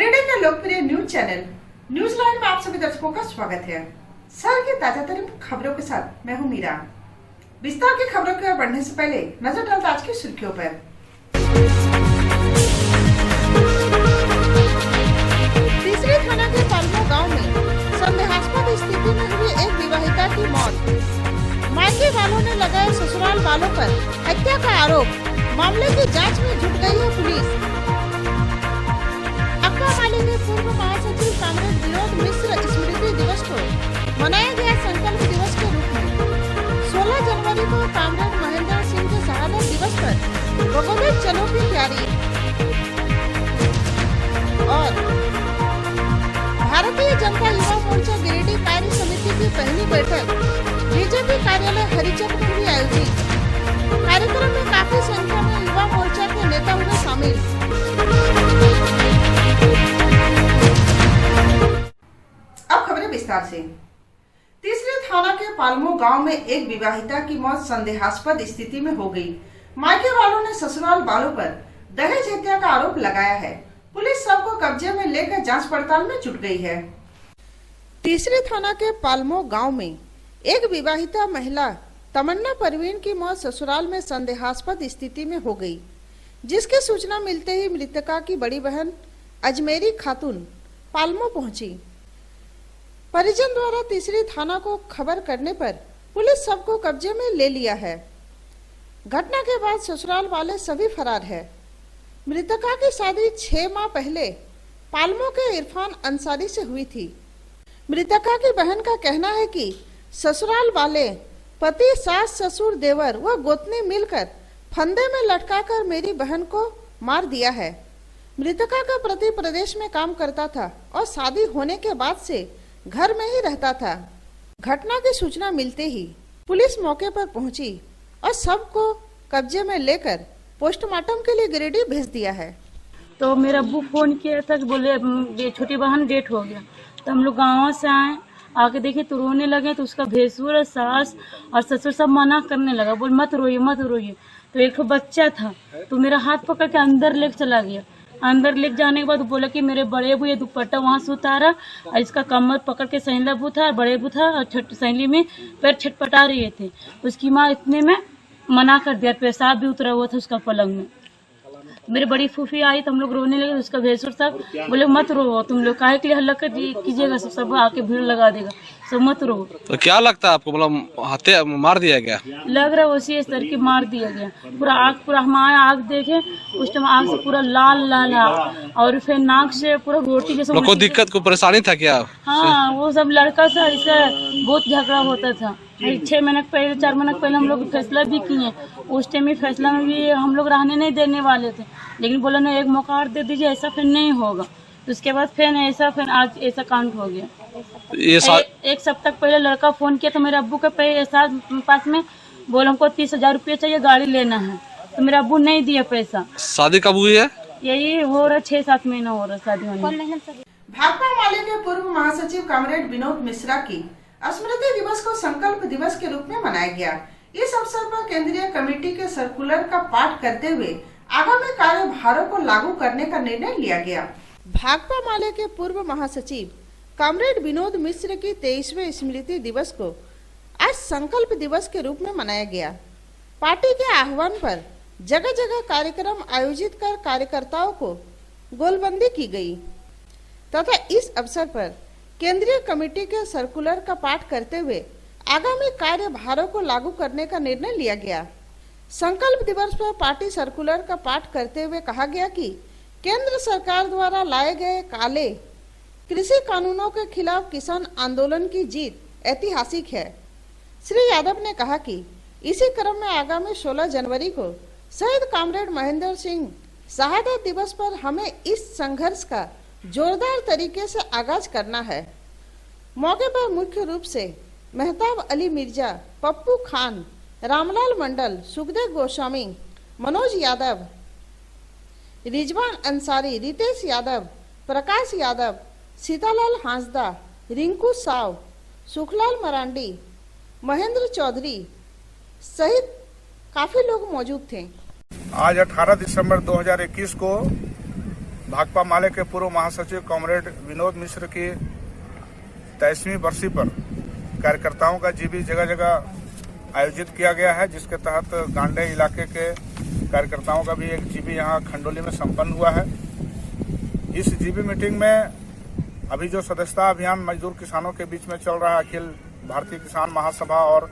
गिरिडीह के लोकप्रिय news channel news line में आप सभी दर्शकों का स्वागत है। शहर की ताजा तरीन खबरों के साथ मैं हूं मीरा। विस्तार की खबरों की ओर बढ़ने से पहले नजर डालते आज की सुर्खियों पर। तीसरे थाना के पालमो गांव में संदेहास्पद स्थिति में हुई एक विवाहिता की मौत। मायके वालों ने लगाया ससुराल वालों पर हत्या का आरोप। मामले की जांच में जुट गई है पुलिस। माले के पूर्व महासचिव कामरेड विनोद मिश्र स्मृति दिवस को मनाया गया संकल्प दिवस के रूप में। 16 जनवरी को कामरेड महेंद्र सिंह के शहादत दिवस पर भगोड़े चलो की तैयारी और भारतीय जनता युवा मोर्चा गिरिडीह कार्य समिति की पहली बैठक बीजेपी कार्यालय हरिचक में हुई आयोजित। कार्यक्रम में काफी संख्या में युवा मोर्चा के नेता हुए शामिल। अब खबरें विस्तार से। तीसरे थाना के पालमो गांव में एक विवाहिता की मौत संदेहास्पद स्थिति में हो गई। मायके वालों ने ससुराल वालों पर दहेज हत्या का आरोप लगाया है। पुलिस शव को कब्जे में लेकर जांच पड़ताल में जुट गई है। तीसरे थाना के पालमो गांव में एक विवाहिता महिला तमन्ना परवीन की मौत ससुराल में संदेहास्पद स्थिति में हो गई, जिसकी सूचना मिलते ही मृतका की बड़ी बहन अजमेरी खातून पालमो पहुंची। परिजन द्वारा तीसरी थाना को खबर करने पर पुलिस शव को कब्जे में ले लिया है। घटना के बाद ससुराल वाले सभी फरार है। मृतका की शादी 6 माह पहले पालमो के इरफान अंसारी से हुई थी। मृतका की बहन का कहना है कि ससुराल वाले पति, सास, ससुर, देवर व गोतनी मिलकर फंदे में लटकाकर मेरी बहन को मार दिया है। मृतका का पति प्रदेश में काम करता था और शादी होने के बाद से घर में ही रहता था। घटना की सूचना मिलते ही पुलिस मौके पर पहुंची और शव को कब्जे में लेकर पोस्टमार्टम के लिए गिरिडीह भेज दिया है। तो मेरा अब्बू फोन किया था कि बोले छोटी बहन डेट हो गया। तो हम लोग गाँव से आए, आके देखे तो रोने लगे। तो उसका भैंसुर, सास और ससुर सब मना करने लगा, बोल मत रोइए मत रोइए। तो एक तो बच्चा था तो मेरा हाथ पकड़ के अंदर लेके चला गया। अंदर लेके जाने के बाद बोला कि मेरे बड़े अबू ये दुपट्टा वहाँ से उतारा और इसका कमर पकड़ के सहेला अबू था और बड़े अबू था और सहेली में पैर छटपटा रहे थे। उसकी माँ इतने में मना कर दिया, पेशाब भी उतरा हुआ था उसका पलंग में। मेरी बड़ी फूफी आई तो हम लोग रोने लगे। उसका भैंसुर साहब बोले मत रो, तुम लोग काहे के लिए हल्ला कीजिएगा, सब आके भीड़ लगा देगा, सब मत रो। तो क्या लगता है आपको, मतलब हत्या मार दिया गया? लग रहा है उसी इस तरह की मार दिया गया। पूरा आग, पूरा हम आग देखे उस टाइम आग से पूरा लाल लाल आग और फिर नाक से पूरा रोटी जैसा। कोई दिक्कत, कोई परेशानी था क्या? हाँ, वो सब लड़का सा इसका बहुत झगड़ा होता था। 6 महीने पहले, 4 महीने पहले हम लोग फैसला भी किए। उस टाइम में फैसला में भी हम लोग रहने नहीं देने वाले थे, लेकिन बोला ना एक मौका और दे दीजिए, ऐसा फिर नहीं होगा। तो उसके बाद फिर आज ऐसा कांड हो गया। एक सप्ताह पहले लड़का फोन किया था मेरे अब्बू के पास में, बोला हमको 30,000 रुपया चाहिए, गाड़ी लेना है। तो मेरे अब्बू नहीं दिया पैसा। शादी कब हुई है? यही हो रहा 6-7 महीना हो रहा शादी होने। भाकपा माले के पूर्व महासचिव कामरेड विनोद मिश्रा की स्मृति दिवस को संकल्प दिवस के रूप में मनाया गया। इस अवसर पर केंद्रीय कमेटी के सर्कुलर का पाठ करते हुए आगामी कार्यभारों को लागू करने का निर्णय लिया गया। भाकपा माले के पूर्व महासचिव कामरेड विनोद मिश्र की 23वें स्मृति दिवस को आज संकल्प दिवस के रूप में मनाया गया। पार्टी के आह्वान पर जगह जगह कार्यक्रम आयोजित कर कार्यकर्ताओं को गोलबंदी की गई तथा इस अवसर पर केंद्रीय कमेटी के सर्कुलर का पाठ करते हुए आगामी कार्यभारों को लागू करने का निर्णय लिया गया। संकल्प दिवस पर पार्टी सर्कुलर का पाठ करते हुए कहा गया कि केंद्र सरकार द्वारा लाए गए काले कृषि कानूनों के खिलाफ किसान आंदोलन की जीत ऐतिहासिक है। श्री यादव ने कहा कि इसी क्रम में आगामी 16 जनवरी को शहीद कामरेड महेंद्र सिंह शहादत दिवस पर हमें इस संघर्ष का जोरदार तरीके से आगाज करना है। मौके पर मुख्य रूप से मेहताब अली मिर्जा, पप्पू खान, रामलाल मंडल, सुखदेव गोस्वामी, मनोज यादव, रिजवान अंसारी, रितेश यादव, प्रकाश यादव, सीतालाल हांसदा, रिंकू साव, सुखलाल मरांडी, महेंद्र चौधरी सहित काफी लोग मौजूद थे। आज 18 दिसंबर 2021 को भाकपा माले के पूर्व महासचिव कॉमरेड विनोद मिश्र की 23वीं बरसी पर कार्यकर्ताओं का जीबी जगह जगह आयोजित किया गया है, जिसके तहत गांडे इलाके के कार्यकर्ताओं का भी एक जीबी यहां खंडोली में संपन्न हुआ है। इस जीबी मीटिंग में अभी जो सदस्यता अभियान मजदूर किसानों के बीच में चल रहा है, अखिल भारतीय किसान महासभा और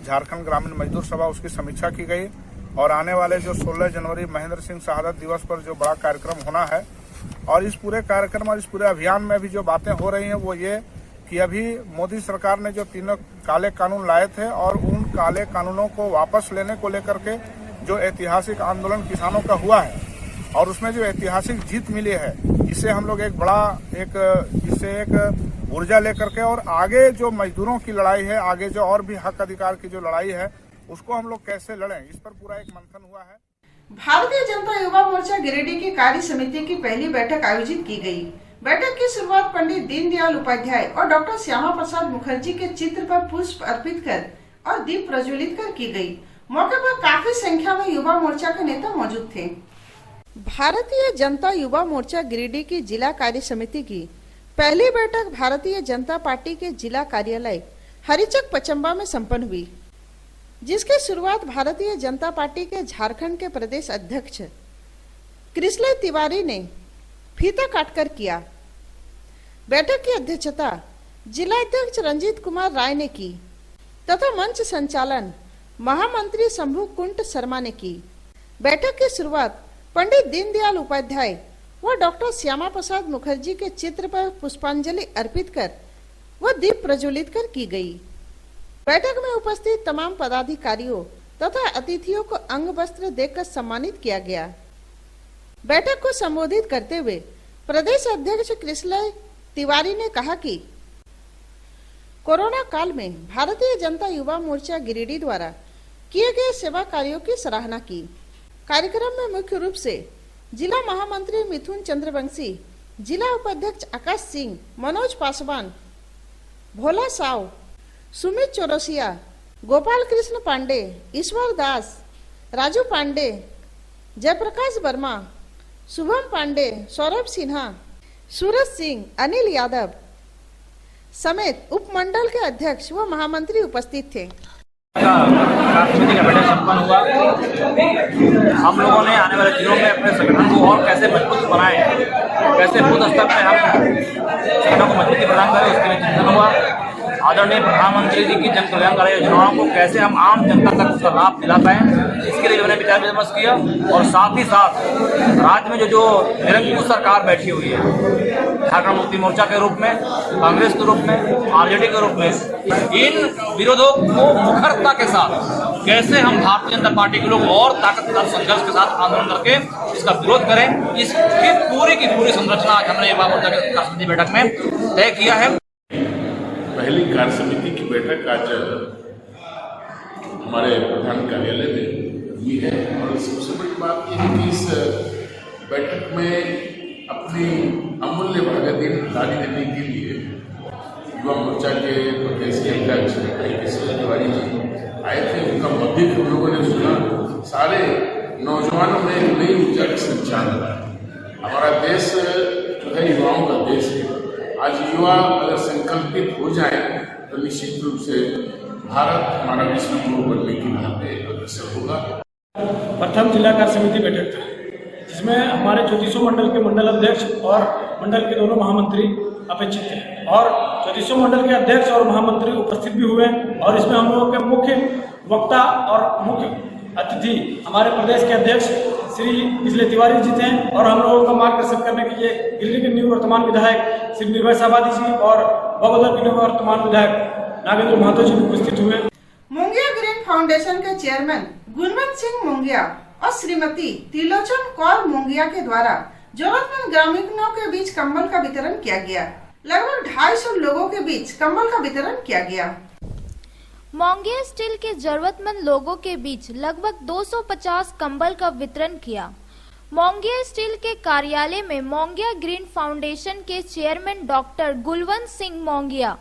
झारखंड ग्रामीण मजदूर सभा, उसकी समीक्षा की गई और आने वाले जो 16 जनवरी महेंद्र सिंह शहादत दिवस पर जो बड़ा कार्यक्रम होना है, और इस पूरे कार्यक्रम और इस पूरे अभियान में भी जो बातें हो रही हैं वो ये कि अभी मोदी सरकार ने जो 3 काले कानून लाए थे और उन काले कानूनों को वापस लेने को लेकर के जो ऐतिहासिक आंदोलन किसानों का हुआ है और उसमें जो ऐतिहासिक जीत मिली है, इससे हम लोग इससे एक ऊर्जा लेकर के और आगे जो मजदूरों की लड़ाई है, आगे जो और भी हक अधिकार की जो लड़ाई है, उसको हम लोग कैसे लड़ें, इस पर पूरा एक मंथन हुआ है। भारतीय जनता युवा मोर्चा गिरिडीह की कार्य समिति की पहली बैठक आयोजित की गई। बैठक की शुरुआत पंडित दीनदयाल उपाध्याय और डॉक्टर श्यामा प्रसाद मुखर्जी के चित्र पर पुष्प अर्पित कर और दीप प्रज्वलित कर की गई। मौके पर काफी संख्या में युवा मोर्चा के नेता मौजूद थे। भारतीय जनता युवा मोर्चा गिरिडीह की जिला कार्य समिति की पहली बैठक भारतीय जनता पार्टी के जिला कार्यालय हरिचक पचम्बा में संपन्न हुई, जिसकी शुरुआत भारतीय जनता पार्टी के झारखंड के प्रदेश अध्यक्ष कृष्ण तिवारी ने फीता काटकर किया। बैठक की अध्यक्षता जिला अध्यक्ष रंजीत कुमार राय ने की तथा मंच संचालन महामंत्री शंभू कुंट शर्मा ने की। बैठक की शुरुआत पंडित दीनदयाल उपाध्याय व डॉक्टर श्यामा प्रसाद मुखर्जी के चित्र पर पुष्पांजलि अर्पित कर व दीप प्रज्वलित कर की गई। बैठक में उपस्थित तमाम पदाधिकारियों तथा अतिथियों को अंग वस्त्र देकर सम्मानित किया गया। बैठक को संबोधित करते हुए प्रदेश अध्यक्ष कृष्ण तिवारी ने कहा कि कोरोना काल में भारतीय जनता युवा मोर्चा गिरिडीह द्वारा किए गए सेवा कार्यों की सराहना की। कार्यक्रम में मुख्य रूप से जिला महामंत्री मिथुन चंद्रवंशी, जिला उपाध्यक्ष आकाश सिंह, मनोज पासवान, भोला साव, सुमित चौरसिया, गोपाल कृष्ण पांडे, ईश्वर दास, राजू पांडे, जयप्रकाश वर्मा, शुभम पांडे, सौरभ सिन्हा, सूरज सिंह, अनिल यादव समेत उपमंडल के अध्यक्ष व महामंत्री उपस्थित थे। समिति का बैठक संपन्न हुआ। हम लोगों ने आने वाले दिनों में अपने संगठन को और कैसे मजबूत बनाएं, कैसे बूथ स्तर पर हम संगठन को मजबूती प्रदान करें, उसके लिए चिंतन हुआ। आदरणीय प्रधानमंत्री जी की जन कल्याणकारी योजनाओं को कैसे हम आम जनता तक उसका लाभ दिला पाएं, इसके लिए मैंने विचार विमर्श किया। और साथ ही साथ राज्य में जो निरंकुश सरकार बैठी हुई है, झारखंड मुक्ति मोर्चा के रूप में, कांग्रेस के रूप में, आरजेडी के रूप में, इन विरोधों को मुखरता के साथ कैसे हम भारतीय जनता पार्टी के लोग और ताकतवर संघर्ष के साथ आंदोलन करके इसका विरोध करें, इसकी पूरी संरचना आज हमने युवा मोर्चा के समिति बैठक में तय किया है। पहली कार्य समिति की बैठक आज हमारे प्रधान कार्यालय में हुई है और सबसे बड़ी बात यह है कि इस बैठक में अपनी अमूल्य भागीदारी देने के लिए युवा मोर्चा के प्रदेश के अध्यक्ष कृष्ण तिवारी जी आए थे। उनका मध्य हम लोगों ने सुना। सारे नौजवानों में नई ऊर्जा का संचार हुआ। हमारा देश जो है युवाओं का देश है। आज युवा अगर संकल्पित हो जाए तो निश्चित रूप से भारत हमारा विश्व गुरु बनने की राह पे अग्रसर होगा। प्रथम जिला कार्य समिति बैठक था, जिसमें हमारे ज्योतिषो मंडल के मंडल अध्यक्ष और मंडल के दोनों महामंत्री अपेक्षित थे और ज्योतिषो मंडल के अध्यक्ष और महामंत्री उपस्थित भी हुए। और इसमें हम लोगों के मुख्य वक्ता और मुख्य अतिथि हमारे प्रदेश के अध्यक्ष श्री कृष्ण तिवारी जी थे और हम लोगों का मार्गदर्शन करने के लिए गिरिडीह के निवर्तमान विधायक श्री निर्भय साबादी जी और बगोदर के निवर्तमान विधायक नागेंद्र महतो जी उपस्थित हुए। मुंगिया ग्रीन फाउंडेशन के चेयरमैन गुणवंत सिंह मुंगिया और श्रीमती त्रिलोचन कौर मुंगिया के द्वारा जरूरतमंद ग्रामीणों के बीच कंबल का वितरण किया गया। लगभग 250 लोगों के बीच कंबल का वितरण किया गया। मोंगिया स्टील के जरूरतमंद लोगों के बीच लगभग 250 कंबल का वितरण किया। मोंगिया स्टील के कार्यालय में मोंगिया ग्रीन फाउंडेशन के chairman doctor Gulwant Singh Mongia,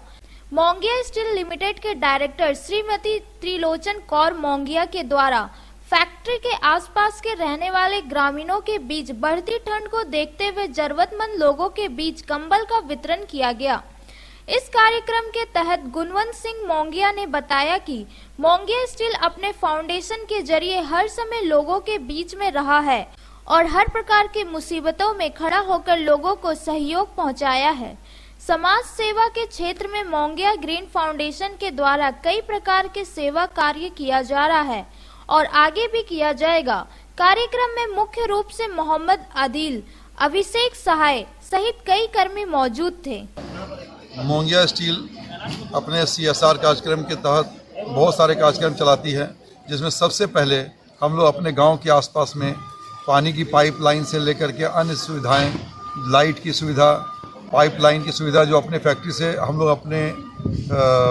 Mongia steel limited के डायरेक्टर श्रीमती त्रिलोचन कौर मोंगिया के द्वारा फैक्ट्री के आसपास के रहने वाले ग्रामीणों के बीच बढ़ती ठंड को देखते हुए जरूरतमंद लोगों के बीच कंबल का वितरण किया गया। इस कार्यक्रम के तहत गुणवंत सिंह मोंगिया ने बताया कि मोंगिया स्टील अपने फाउंडेशन के जरिए हर समय लोगों के बीच में रहा है और हर प्रकार की मुसीबतों में खड़ा होकर लोगों को सहयोग पहुंचाया है। समाज सेवा के क्षेत्र में मोंगिया ग्रीन फाउंडेशन के द्वारा कई प्रकार के सेवा कार्य किया जा रहा है और आगे भी किया जाएगा। कार्यक्रम में मुख्य रूप से मोहम्मद आदिल, अभिषेक सहाय सहित कई कर्मी मौजूद थे। मोंगिया स्टील अपने CSR कार्यक्रम के तहत बहुत सारे कार्यक्रम चलाती है, जिसमें सबसे पहले हम लोग अपने गांव के आसपास में पानी की पाइपलाइन से लेकर के अन्य सुविधाएं, लाइट की सुविधा, पाइपलाइन की सुविधा जो अपने फैक्ट्री से हम लोग अपने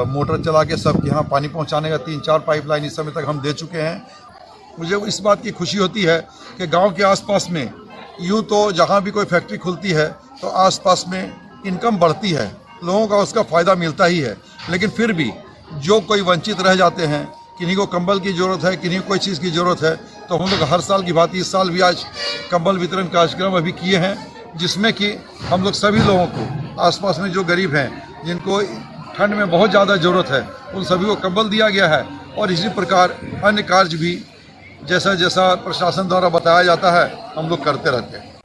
मोटर चला के सबके यहाँ पानी पहुँचाने का 3-4 पाइपलाइन इस समय तक हम दे चुके हैं। मुझे इस बात की खुशी होती है कि गांव के आसपास में यूँ तो जहाँ भी कोई फैक्ट्री खुलती है तो आसपास में इनकम बढ़ती है, लोगों का उसका फ़ायदा मिलता ही है, लेकिन फिर भी जो कोई वंचित रह जाते हैं, किन्हीं को कंबल की ज़रूरत है, किन्हीं को कोई चीज़ की ज़रूरत है, तो हम लोग हर साल की बात इस साल भी आज कंबल वितरण कार्यक्रम अभी किए हैं, जिसमें कि हम लोग सभी लोगों को आसपास में जो गरीब हैं, जिनको ठंड में बहुत ज़्यादा ज़रूरत है, उन सभी को कंबल दिया गया है। और इसी प्रकार अन्य कार्य भी जैसा जैसा प्रशासन द्वारा बताया जाता है हम लोग करते रहते हैं।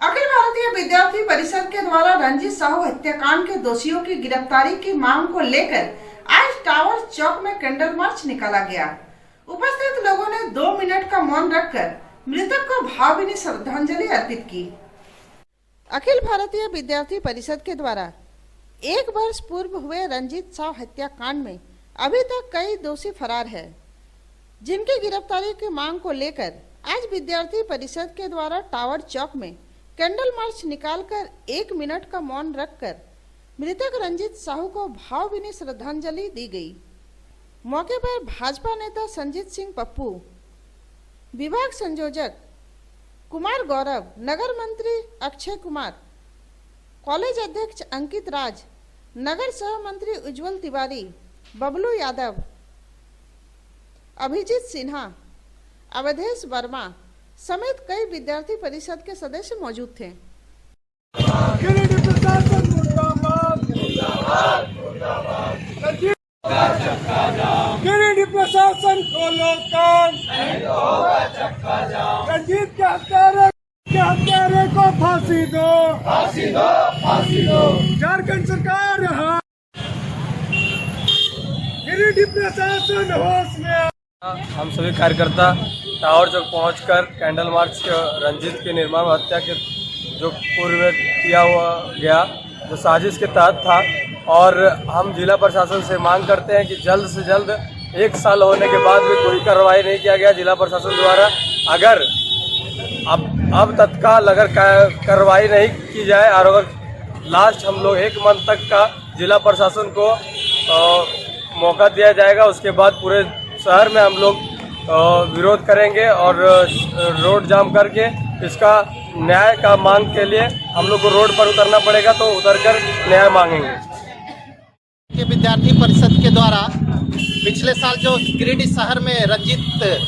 अखिल भारतीय विद्यार्थी परिषद के द्वारा रंजीत साहू हत्याकांड के दोषियों की गिरफ्तारी की मांग को लेकर आज टावर चौक में कैंडल मार्च निकाला गया। उपस्थित लोगों ने 2 मिनट का मौन रखकर मृतक को भावभीनी श्रद्धांजलि अर्पित की। अखिल भारतीय विद्यार्थी परिषद के द्वारा 1 वर्ष पूर्व हुए रंजीत साहू हत्याकांड में अभी तक कई दोषी फरार है, जिनकी गिरफ्तारी की मांग को लेकर आज विद्यार्थी परिषद के द्वारा टावर चौक में कैंडल मार्च निकालकर 1 मिनट का मौन रखकर मृतक रंजीत साहू को भावभीनी श्रद्धांजलि दी गई। मौके पर भाजपा नेता संजीत सिंह पप्पू, विभाग संयोजक कुमार गौरव, नगर मंत्री अक्षय कुमार, कॉलेज अध्यक्ष अंकित राज, नगर सह मंत्री उज्जवल तिवारी, बबलू यादव, अभिजीत सिन्हा, अवधेश वर्मा समेत कई विद्यार्थी परिषद के सदस्य मौजूद थे। गिरिडीह प्रशासन को लोकान, रंजीत के हत्यारे को फांसी दो, फांसी दो, फांसी दो। झारखंड सरकार यहाँ, गिरिडीह प्रशासन होश में। हम सभी कार्यकर्ता टावर चौक पहुंचकर कैंडल मार्च रंजीत के निर्मम हत्या के जो पूर्व में किया हुआ गया, जो साजिश के तहत था, और हम जिला प्रशासन से मांग करते हैं कि जल्द से जल्द 1 साल होने के बाद भी कोई कार्रवाई नहीं किया गया जिला प्रशासन द्वारा। अगर अब तत्काल अगर कार्रवाई नहीं की जाए और अगर लास्ट हम लोग 1 मंथ तक का जिला प्रशासन को मौका दिया जाएगा, उसके बाद पूरे शहर में हम लोग विरोध करेंगे और रोड जाम करके इसका न्याय का मांग के लिए हम लोग को रोड पर उतरना पड़ेगा, तो उतरकर न्याय मांगेंगे। विद्यार्थी परिषद के द्वारा पिछले साल जो गिरिडीह शहर में रंजीत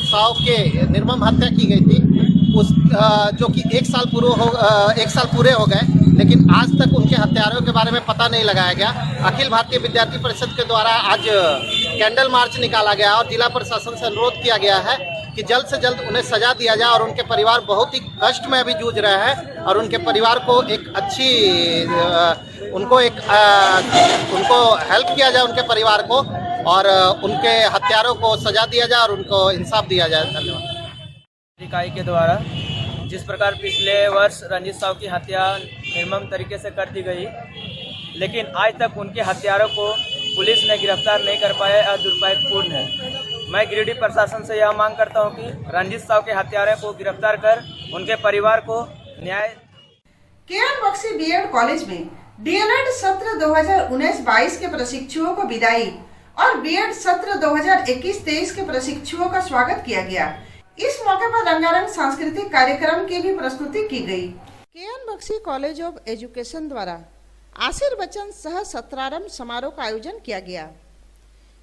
साहू के निर्मम हत्या की गई थी, उस जो कि 1 साल पूरे हो गए, लेकिन आज तक उनके हत्यारों के बारे में पता नहीं लगाया गया। अखिल भारतीय विद्यार्थी परिषद के द्वारा आज कैंडल मार्च निकाला गया और जिला प्रशासन से अनुरोध किया गया है कि जल्द से जल्द उन्हें सजा दिया जाए। और उनके परिवार बहुत ही कष्ट में अभी जूझ रहे हैं और उनके परिवार को एक अच्छी उनको हेल्प किया जाए, उनके परिवार को, और उनके हत्यारों को सजा दिया जाए और उनको इंसाफ दिया जाए। धन्यवाद। इकाई के द्वारा जिस प्रकार पिछले वर्ष रंजीत साहू की हत्या निर्मम तरीके से कर दी गई, लेकिन आज तक उनके हत्यारों को पुलिस ने गिरफ्तार नहीं कर पाया, यह दुर्भाग्यपूर्ण है। मैं गिरिडीह प्रशासन से यह मांग करता हूं कि रंजीत साहू के हत्यारों को गिरफ्तार कर उनके परिवार को न्याय। केएन बख्शी बीएड कॉलेज में डीएलएड सत्र 2019-22 के प्रशिक्षुओं को विदाई और बीएड सत्र 2021-23 के प्रशिक्षुओं का स्वागत किया गया। इस मौके पर रंगारंग सांस्कृतिक कार्यक्रम की भी प्रस्तुति की गई। K N Bakshi College of Education द्वारा आशीर्वचन सह सत्रारंभ समारोह का आयोजन किया गया।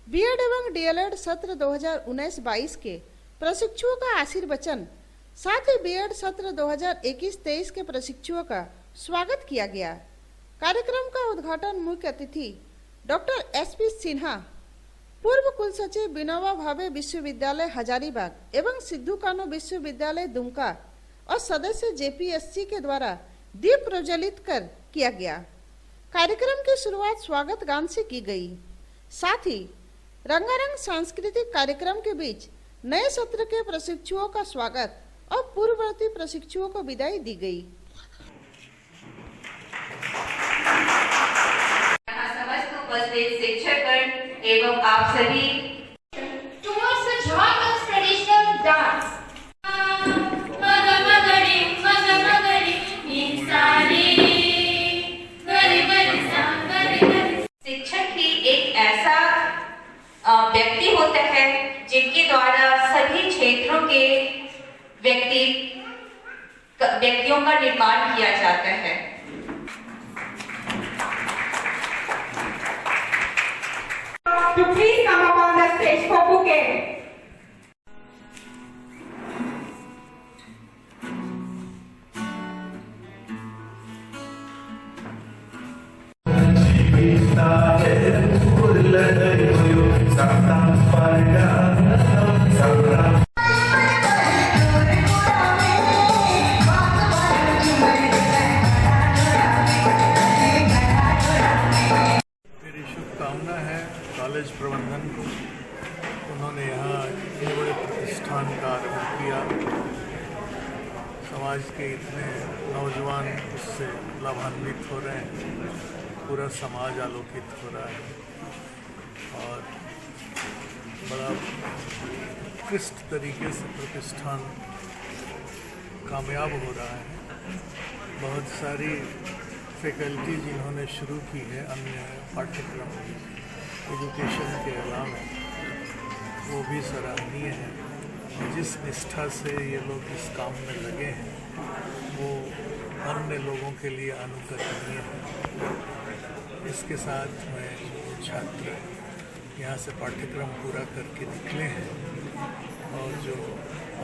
बीएड एवं डीएलएड सत्र 2019-22 के प्रशिक्षुओं का आशीर्वचन, साथ ही बीएड सत्र 2021-23 के प्रशिक्षुओं का स्वागत किया गया। कार्यक्रम का उद्घाटन मुख्य अतिथि डॉक्टर एसपी सिन्हा, पूर्व कुल सचिव विनोबा भावे विश्वविद्यालय हजारीबाग एवं सिद्धू कान्हू विश्वविद्यालय दुमका और सदस्य जेपीएससी के द्वारा दीप प्रज्वलित कर किया गया। कार्यक्रम की शुरुआत स्वागत गान से की गई। साथ ही रंगारंग सांस्कृतिक कार्यक्रम के बीच नए सत्र के प्रशिक्षुओं का स्वागत और पूर्ववर्ती प्रशिक्षुओं को विदाई दी गई। समस्त उपस्थित शिक्षकगण एवं आप सभी towards the Jharkhand traditional dance. शिक्षक ही एक ऐसा व्यक्ति होता है जिनके द्वारा सभी क्षेत्रों के व्यक्तियों का निर्माण किया जाता है। To please come up on the stage for bouquet. शुभकामना है कॉलेज प्रबंधन को। उन्होंने यहाँ इतने बड़े प्रतिष्ठान का आरंभ किया। समाज के इतने नौजवान उससे लाभान्वित हो रहे हैं, पूरा समाज आलोकित हो रहा है और बड़ा उत्कृष्ट तरीके से प्रतिष्ठान कामयाब हो रहा है। बहुत सारी फैकल्टी जिन्होंने शुरू की है अन्य पाठ्यक्रम एजुकेशन के अलावा, वो भी सराहनीय है। जिस निष्ठा से ये लोग इस काम में लगे हैं वो अन्य लोगों के लिए अनुकरणीय है। इसके साथ में छात्र यहाँ से पाठ्यक्रम पूरा करके निकले हैं और जो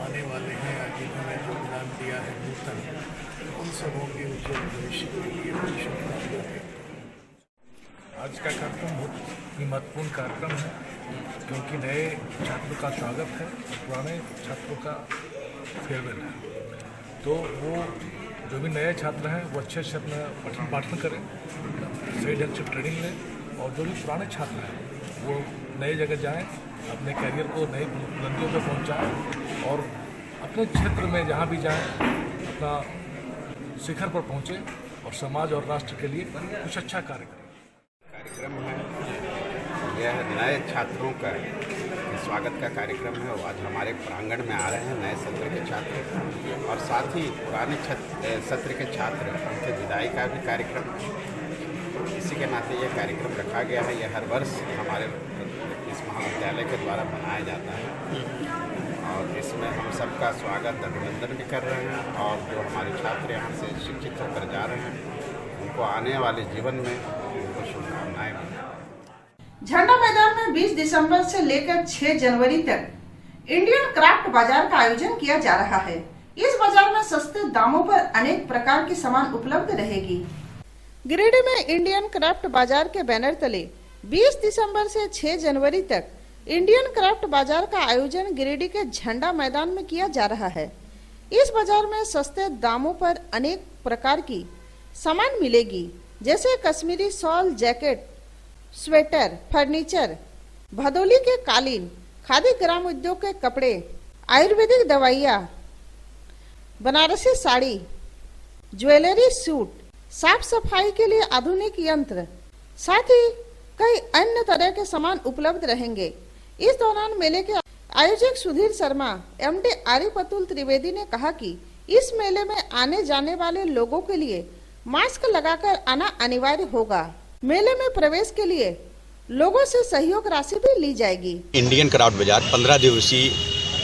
आने वाले हैं जिन्होंने योगदान दिया है नूतन, उन सबों के उज्जवल भविष्य के लिए शुभकामनाएं है। आज का कार्यक्रम बहुत ही महत्वपूर्ण कार्यक्रम है क्योंकि नए छात्रों का स्वागत है, पुराने छात्रों का फेयरवेल है। तो वो जो भी नए छात्र हैं वो अच्छे से अपना पठन पाठन करें, सही ढंग से ट्रेनिंग लें और जो भी पुराने छात्र हैं वो नई जगह जाएं, अपने कैरियर को नई बुलंदियों पर पहुंचाएं और अपने क्षेत्र में जहां भी जाएं अपना शिखर पर पहुंचे और समाज और राष्ट्र के लिए कुछ अच्छा कार्य करें। कार्यक्रम है यह नए छात्रों का स्वागत का कार्यक्रम है। आज हमारे प्रांगण में आ रहे हैं नए सत्र के छात्र और साथ ही पुराने सत्र के छात्र, उनके विदाई का भी कार्यक्रम है। इसी के नाते यह कार्यक्रम रखा गया है। यह हर वर्ष हमारे इस महाविद्यालय के द्वारा मनाया जाता है और इसमें हम सबका स्वागत अभिनंदन भी कर रहे हैं और जो हमारे छात्र यहाँ से शिक्षित होकर जा रहे हैं उनको आने वाले जीवन में उनको शुभकामनाएं भी। झंडा मैदान में 20 दिसंबर से लेकर 6 जनवरी तक इंडियन क्राफ्ट बाजार का आयोजन किया जा रहा है। इस बाजार में सस्ते दामों पर अनेक प्रकार की सामान उपलब्ध रहेगी। गिरिडीह में इंडियन क्राफ्ट बाजार के बैनर तले 20 दिसंबर से 6 जनवरी तक इंडियन क्राफ्ट बाजार का आयोजन गिरिडीह के झंडा मैदान में किया जा रहा है। इस बाजार में सस्ते दामों पर अनेक प्रकार की सामान मिलेगी, जैसे Kashmiri shawl, jacket, sweater, furniture, Bhadohi के कालीन, खादी ग्राम उद्योग के कपड़े, आयुर्वेदिक दवाइयाँ, बनारसी साड़ी, ज्वेलरी, सूट, साफ सफाई के लिए आधुनिक यंत्र, साथ ही कई अन्य तरह के सामान उपलब्ध रहेंगे। इस दौरान मेले के आयोजक सुधीर शर्मा, एमडी आरिपतुल त्रिवेदी ने कहा कि इस मेले में आने जाने वाले लोगों के लिए मास्क लगाकर आना अनिवार्य होगा। मेले में प्रवेश के लिए लोगों से सहयोग राशि भी ली जाएगी। इंडियन क्राफ्ट बाजार 15 दिवसीय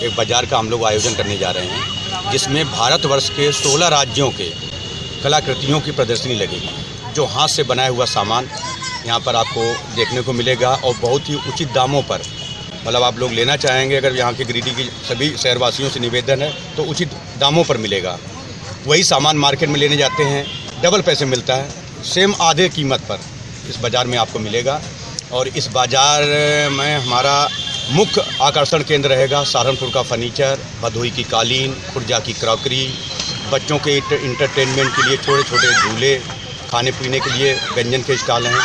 एक बाजार का हम लोग आयोजन करने जा रहे हैं, जिसमें भारतवर्ष के 16 राज्यों के कलाकृतियों की प्रदर्शनी लगेगी। जो हाथ से बनाया हुआ सामान यहाँ पर आपको देखने को मिलेगा और बहुत ही उचित दामों पर मतलब आप लोग लेना चाहेंगे, अगर यहाँ के गिरिडीह की सभी शहरवासियों से निवेदन है तो उचित दामों पर मिलेगा। वही सामान मार्केट में लेने जाते हैं, डबल पैसे मिलता है, सेम आधे कीमत पर इस बाज़ार में आपको मिलेगा। और इस बाज़ार में हमारा मुख्य आकर्षण केंद्र रहेगा सहारनपुर का फर्नीचर, भदोही की कालीन, खुर्जा की क्रॉकरी, बच्चों के इंटरटेनमेंट के लिए छोटे छोटे झूले, खाने पीने के लिए व्यंजन के स्टॉल हैं,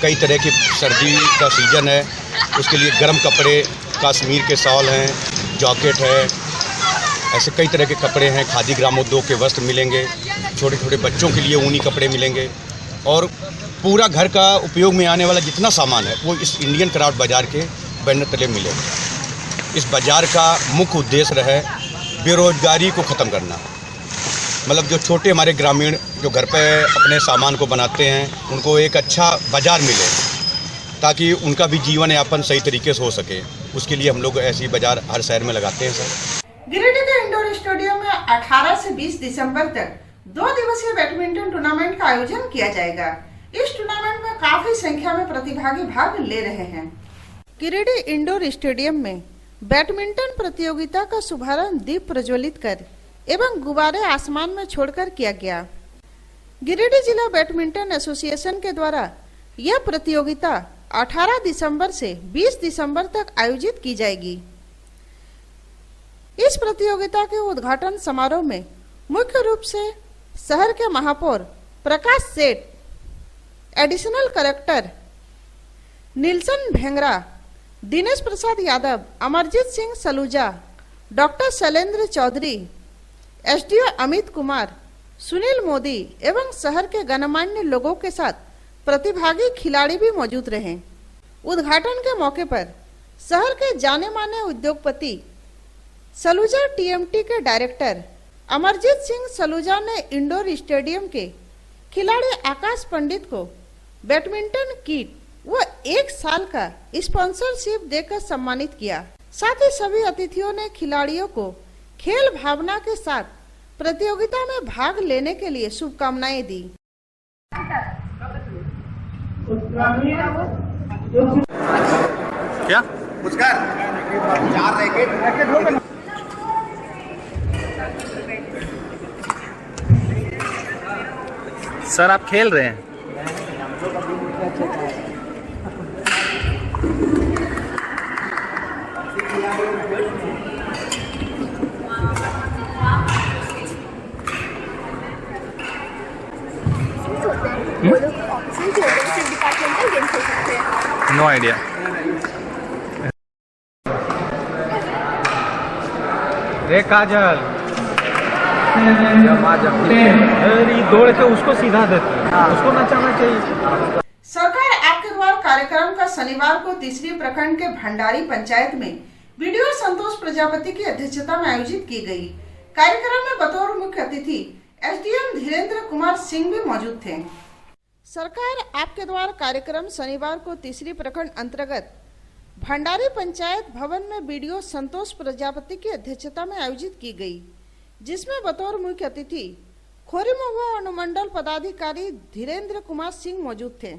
कई तरह की सर्दी का सीज़न है उसके लिए गर्म कपड़े, कश्मीर के शॉल हैं, जैकेट है, ऐसे कई तरह के कपड़े हैं, खादी ग्रामोद्योग के वस्त्र मिलेंगे, छोटे छोटे बच्चों के लिए ऊनी कपड़े मिलेंगे और पूरा घर का उपयोग में आने वाला जितना सामान है वो इस इंडियन क्राफ्ट बाज़ार के बैनर तले मिलेगा। इस बाज़ार का मुख्य उद्देश्य है बेरोजगारी को ख़त्म करना। मतलब जो छोटे हमारे ग्रामीण जो घर पे अपने सामान को बनाते हैं उनको एक अच्छा बाज़ार मिले ताकि उनका भी जीवन यापन सही तरीके से हो सके। उसके लिए हम लोग ऐसी बाज़ार हर शहर में लगाते हैं सर। गिरिडीह के इंडोर स्टेडियम में 18 से 20 दिसंबर तक 2 दिवसीय बैडमिंटन टूर्नामेंट का आयोजन किया जाएगा। इस टूर्नामेंट में काफी संख्या में प्रतिभागी भाग ले रहे हैं। गिरिडीह इंडोर स्टेडियम में बैडमिंटन प्रतियोगिता का शुभारंभ दीप प्रज्वलित कर एवं गुब्बारे आसमान में छोड़कर किया गया। गिरिडीह जिला बैडमिंटन एसोसिएशन के द्वारा यह प्रतियोगिता 18 दिसंबर से 20 दिसंबर तक आयोजित की जाएगी। इस प्रतियोगिता के उद्घाटन समारोह में मुख्य रूप से शहर के महापौर Prakash Seth, additional collector Nelson Bhengra, Dinesh Prasad Yadav, Amarjeet Singh Saluja, doctor Shailendra Chaudhary, SDO Amit Kumar, Sunil Modi एवं शहर के गणमान्य लोगों के साथ प्रतिभागी खिलाड़ी भी मौजूद रहे। उद्घाटन के मौके पर शहर के जाने माने उद्योगपति सलूजा टीएमटी के डायरेक्टर अमरजीत सिंह सलूजा ने इंडोर स्टेडियम के खिलाड़ी आकाश पंडित को बैडमिंटन किट व 1 साल का स्पॉन्सरशिप देकर सम्मानित किया। साथ ही सभी अतिथियों ने खिलाड़ियों को खेल भावना के साथ प्रतियोगिता में भाग लेने के लिए शुभकामनाएं दी। क्या सर आप खेल रहे हैं? No idea. रे काजल दौड़ के उसको सीधा देती है, उसको नचाना चाहिए। सरकार आपके द्वार कार्यक्रम का शनिवार को तीसरी प्रखंड के भंडारी पंचायत में वीडियो संतोष प्रजापति की अध्यक्षता में आयोजित की गई। कार्यक्रम में बतौर मुख्य अतिथि एसडीएम धीरेन्द्र कुमार सिंह भी मौजूद थे। सरकार आपके द्वार कार्यक्रम शनिवार को तीसरी प्रखंड अंतर्गत भंडारी पंचायत भवन में वीडियो संतोष प्रजापति की अध्यक्षता में आयोजित की गई, जिसमें बतौर मुख्य अतिथि खोरी महुआ अनुमंडल पदाधिकारी धीरेन्द्र कुमार सिंह मौजूद थे।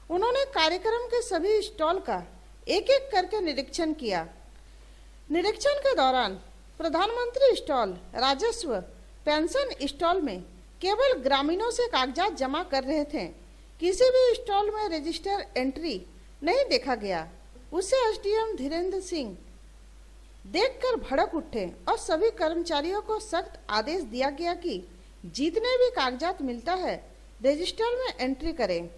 उन्होंने कार्यक्रम के सभी स्टॉल का एक एक करके निरीक्षण किया। निरीक्षण के दौरान प्रधानमंत्री स्टॉल, राजस्व, पेंशन स्टॉल में केवल ग्रामीणों से कागजात जमा कर रहे थे। किसी भी स्टॉल में रजिस्टर एंट्री नहीं देखा गया। उसे एसडीएम धीरेन्द्र सिंह देखकर भड़क उठे और सभी कर्मचारियों को सख्त आदेश दिया गया कि जितने भी कागजात मिलता है रजिस्टर में एंट्री करें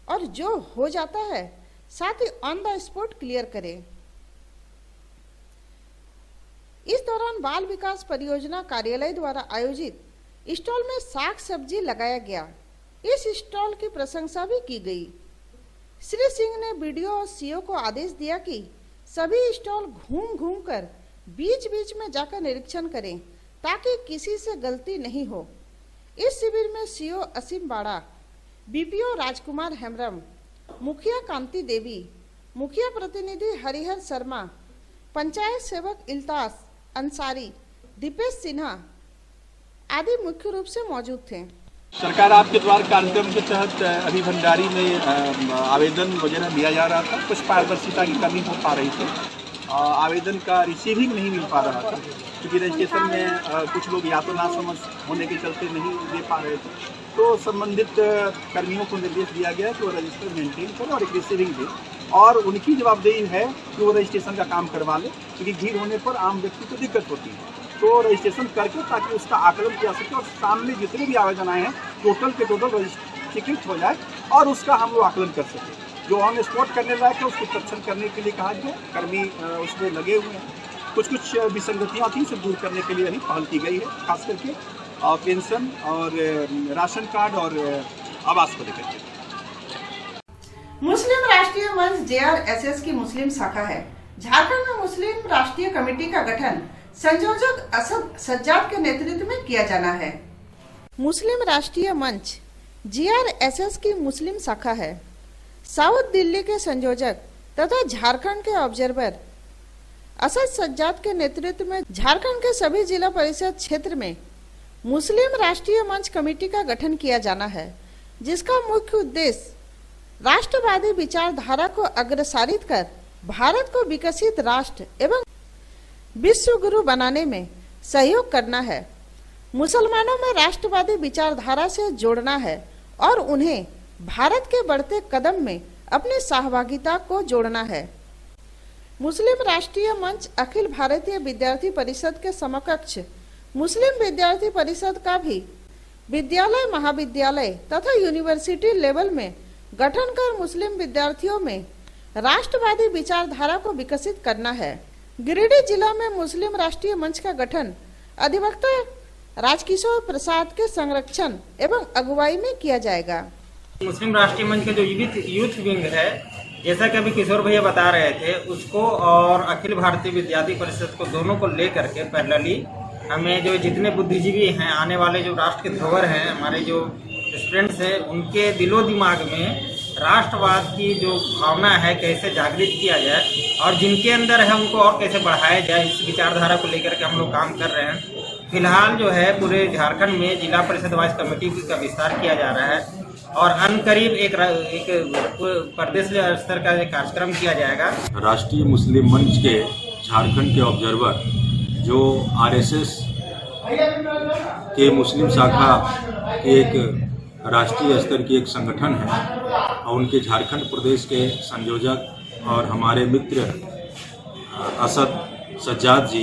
और जो हो जाता है साथ ही ऑन द स्पॉट क्लियर करें। इस दौरान बाल विकास परियोजना कार्यालय द्वारा आयोजित स्टॉल में साग सब्जी लगाया गया। इस स्टॉल की प्रशंसा भी की गई। श्री सिंह ने बीडीओ और सीओ को आदेश दिया कि सभी स्टॉल घूम घूम कर बीच बीच में जाकर निरीक्षण करें ताकि किसी से गलती नहीं हो। इस शिविर में सीओ असीम बाड़ा, बीपीओ राजकुमार हेम्ब्रम, मुखिया कांति देवी, मुखिया प्रतिनिधि हरिहर शर्मा, पंचायत सेवक इल्तास अंसारी, दीपेश सिन्हा आदि मुख्य रूप से मौजूद थे। सरकार आपके द्वार कार्यक्रम के तहत अभी भंडारी में आवेदन वगैरह दिया जा रहा था। कुछ पारदर्शिता की कमी हो पा रही थी, आवेदन का रिसीविंग नहीं मिल पा रहा था, क्योंकि रजिस्ट्रेशन में कुछ लोग या तो ना समझ होने के चलते नहीं दे पा रहे थे। तो संबंधित कर्मियों को निर्देश दिया गया कि वो रजिस्टर मेंटेन करें और एक रिसीविंग दें, और उनकी जवाबदेही है कि वो रजिस्ट्रेशन का काम करवा लें, क्योंकि भीड़ होने पर आम व्यक्ति को दिक्कत होती है। तो रजिस्ट्रेशन करके ताकि उसका आकलन किया सके और सामने जितने भी आवेदन आए हैं टोटल के टोटल रजिस्ट्रेट हो जाए और उसका हम लोग आकलन कर सकें। जो ऑन स्पॉट करने लायक है उसको परीक्षण करने के लिए कहा गया, कर्मी उसमें लगे हुए हैं। कुछ विसंगतियाँ थी, उसे दूर करने के लिए ही पहल की गई है, खास करके पेंशन और राशन कार्ड और आवास को लेकर। मुस्लिम राष्ट्रीय मंच JRSS की मुस्लिम शाखा है। झारखंड में मुस्लिम राष्ट्रीय कमेटी का गठन संयोजक असद सज्जाद के नेतृत्व में किया जाना है। मुस्लिम राष्ट्रीय मंच JRSS की मुस्लिम शाखा है। साउथ दिल्ली के संयोजक तथा झारखंड के ऑब्जर्वर असद सज्जाद के नेतृत्व में झारखंड के सभी जिला परिषद क्षेत्र में मुस्लिम राष्ट्रीय मंच कमेटी का गठन किया जाना है, जिसका मुख्य उद्देश्य राष्ट्रवादी विचारधारा को अग्रसारित कर भारत को विकसित राष्ट्र एवं विश्व गुरु बनाने में सहयोग करना है। मुसलमानों में राष्ट्रवादी विचारधारा से जोड़ना है और उन्हें भारत के बढ़ते कदम में अपनी सहभागिता को जोड़ना है। मुस्लिम राष्ट्रीय मंच अखिल भारतीय विद्यार्थी परिषद के समकक्ष मुस्लिम विद्यार्थी परिषद का भी विद्यालय, महाविद्यालय तथा यूनिवर्सिटी लेवल में गठन कर मुस्लिम विद्यार्थियों में राष्ट्रवादी विचारधारा को विकसित करना है। गिरिडीह जिला में मुस्लिम राष्ट्रीय मंच का गठन अधिवक्ता राजकिशोर प्रसाद के संरक्षण एवं अगुवाई में किया जाएगा। मुस्लिम राष्ट्रीय मंच का जो यूथ विंग है, जैसा कि अभी किशोर भैया बता रहे थे, उसको और अखिल भारतीय विद्यार्थी परिषद को दोनों को लेकर के पैरेलली हमें जो जितने बुद्धिजीवी हैं, आने वाले जो राष्ट्र के धरोहर हैं, हमारे जो स्टूडेंट्स हैं, उनके दिलो दिमाग में राष्ट्रवाद की जो भावना है कैसे जागृत किया जाए और जिनके अंदर है उनको और कैसे बढ़ाया जाए, इस विचारधारा को लेकर के हम लोग काम कर रहे हैं। फिलहाल जो है पूरे झारखंड में जिला परिषद वाइज कमेटी का विस्तार किया जा रहा है और अनकरीब एक प्रदेश स्तर का एक कार्यक्रम किया जाएगा। राष्ट्रीय मुस्लिम मंच के झारखंड के ऑब्जर्वर जो RSS के मुस्लिम शाखा के एक राष्ट्रीय स्तर की एक संगठन है और उनके झारखंड प्रदेश के संयोजक और हमारे मित्र असद सज्जाद जी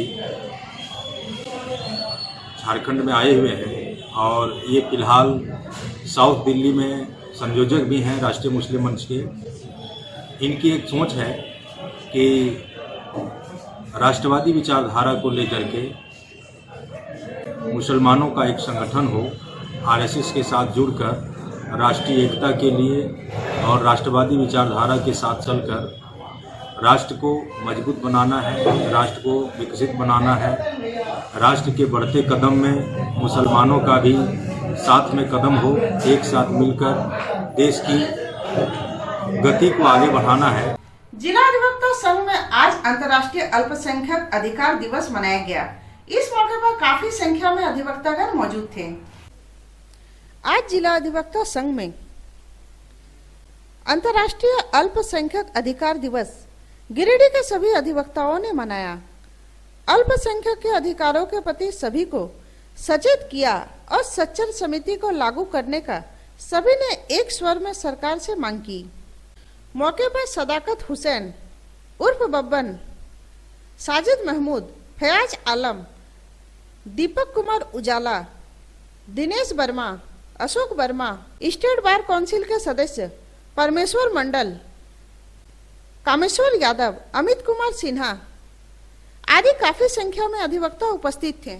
झारखंड में आए हुए हैं और ये फिलहाल साउथ दिल्ली में संयोजक भी हैं राष्ट्रीय मुस्लिम मंच के। इनकी एक सोच है कि राष्ट्रवादी विचारधारा को लेकर के मुसलमानों का एक संगठन हो, RSS के साथ जुड़कर राष्ट्रीय एकता के लिए और राष्ट्रवादी विचारधारा के साथ चलकर राष्ट्र को मजबूत बनाना है, राष्ट्र को विकसित बनाना है। राष्ट्र के बढ़ते कदम में मुसलमानों का भी साथ में कदम हो, एक साथ मिलकर देश की गति को आगे बढ़ाना है। जिला अधिवक्ता संघ में आज अंतर्राष्ट्रीय अल्पसंख्यक अधिकार दिवस मनाया गया। इस मौके पर काफी संख्या में अधिवक्तागण मौजूद थे। आज जिला अधिवक्ता संघ में अंतर्राष्ट्रीय अल्पसंख्यक अधिकार दिवस गिरिडीह के सभी अधिवक्ताओं ने मनाया। अल्पसंख्यक के अधिकारों के प्रति सभी को सचेत किया और सच्चर समिति को लागू करने का सभी ने एक स्वर में सरकार से मांग की। मौके पर सदाकत हुसैन उर्फ Babban, Sajid Mahmood, Fayaz Alam, Deepak Kumar Ujala, Dinesh Verma, Ashok Verma, state bar council के सदस्य परमेश्वर मंडल, कामेश्वर यादव, अमित कुमार सिन्हा आदि काफी संख्या में अधिवक्ता उपस्थित थे।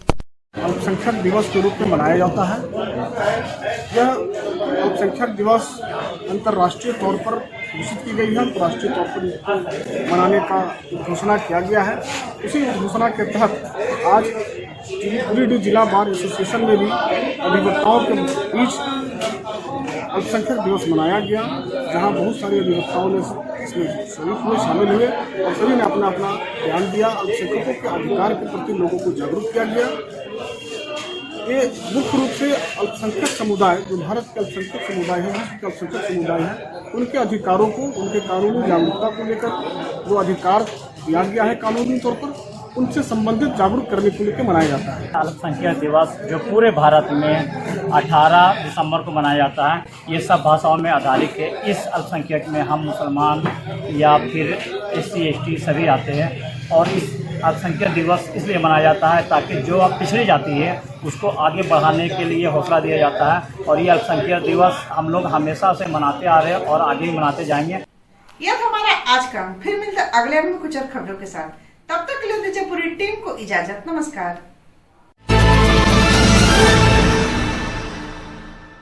अल्पसंख्यक दिवस के रूप में मनाया जाता है। यह अल्पसंख्यक दिवस अंतर्राष्ट्रीय तौर पर घोषित की गई है, राष्ट्रीय तौर पर इसको मनाने का घोषणा किया गया है। इसी घोषणा के तहत आज गिरिडीह जिला बार एसोसिएशन में भी अधिवक्ताओं के बीच अल्पसंख्यक दिवस मनाया गया, जहां बहुत सारे अधिवक्ताओं ने इसमें शामिल हुए और सभी ने अपना अपना ध्यान दिया। अल्पसंख्यकों के अधिकार के प्रति लोगों को जागरूक किया गया। ये मुख्य रूप से अल्पसंख्यक समुदाय, जो भारत के अल्पसंख्यक समुदाय है, विश्व के अल्पसंख्यक समुदाय है, उनके अधिकारों को, उनके कानूनी जागरूकता को लेकर जो अधिकार दिया गया है कानूनी तौर पर, उनसे संबंधित जागरूक करने को लेकर मनाया जाता है। अल्पसंख्यक दिवस जो पूरे भारत में 18 दिसंबर को मनाया जाता है, ये सब भाषाओं में आधारित है। इस अल्पसंख्यक में हम मुसलमान या फिर SC ST सभी आते हैं और इस अल्पसंख्यक दिवस इसलिए मनाया जाता है ताकि जो अब पिछड़ी जाती है उसको आगे बढ़ाने के लिए हौसला दिया जाता है। और ये अल्पसंख्यक दिवस हम लोग हमेशा से मनाते आ रहे हैं और आगे भी मनाते जाएंगे। यह हमारा आज का, फिर मिलते अगले में कुछ और खबरों के साथ। तब तक के लिए दीजिए पूरी टीम को इजाजत। नमस्कार।